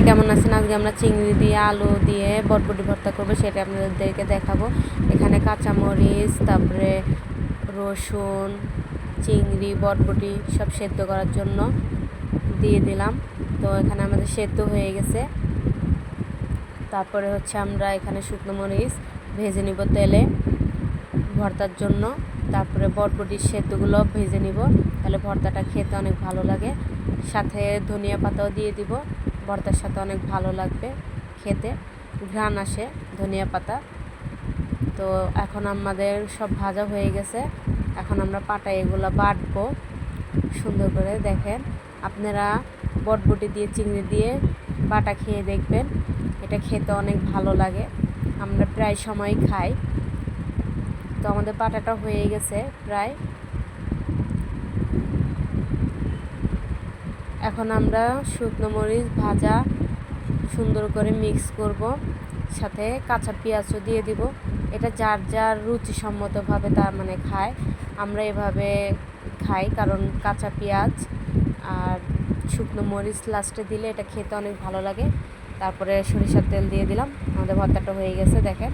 কেমন আছেন? আজকে আমরা চিংড়ি দিয়ে আলু দিয়ে বটবটি ভর্তা করবো, সেটা আপনাদেরকে দেখাবো। এখানে কাঁচামরিচ, তারপরে রসুন, চিংড়ি, বটবটি সব সেদ্ধ করার জন্য দিয়ে দিলাম। তো এখানে আমাদের সেদ্ধ হয়ে গেছে। তারপরে হচ্ছে আমরা এখানে শুকনো মরিচ ভেজে নিব তেলে ভর্তার জন্য। তারপরে বটবটির সেদ্ধগুলো ভেজে নিব, তাহলে ভর্তাটা খেতে অনেক ভালো লাগে। সাথে ধনিয়া পাতাও দিয়ে দিব, ভর্তার সাথে অনেক ভালো লাগবে খেতে, ঘ্রাণ আসে ধনিয়া পাতা। তো এখন আমাদের সব ভাজা হয়ে গেছে, এখন আমরা পাটায় এগুলো বাটবো সুন্দর করে। দেখেন, আপনারা বটবটি দিয়ে চিংড়ি দিয়ে বাটা খেয়ে দেখবেন, এটা খেতে অনেক ভালো লাগে, আমরা প্রায় সময় খাই। তো আমাদের বাটাটা হয়ে গেছে প্রায়। এখন আমরা শুকনো মরিচ ভাজা সুন্দর করে মিক্স করব, সাথে কাঁচা পেঁয়াজও দিয়ে দিব। এটা যার যার রুচিসম্মতভাবে তার মানে খায়, আমরা এভাবে খাই কারণ কাঁচা পেঁয়াজ আর শুকনো মরিচ লাস্টে দিলে এটা খেতে অনেক ভালো লাগে। তারপরে সরিষার তেল দিয়ে দিলাম, আমাদের ভর্তাটা হয়ে গেছে দেখেন।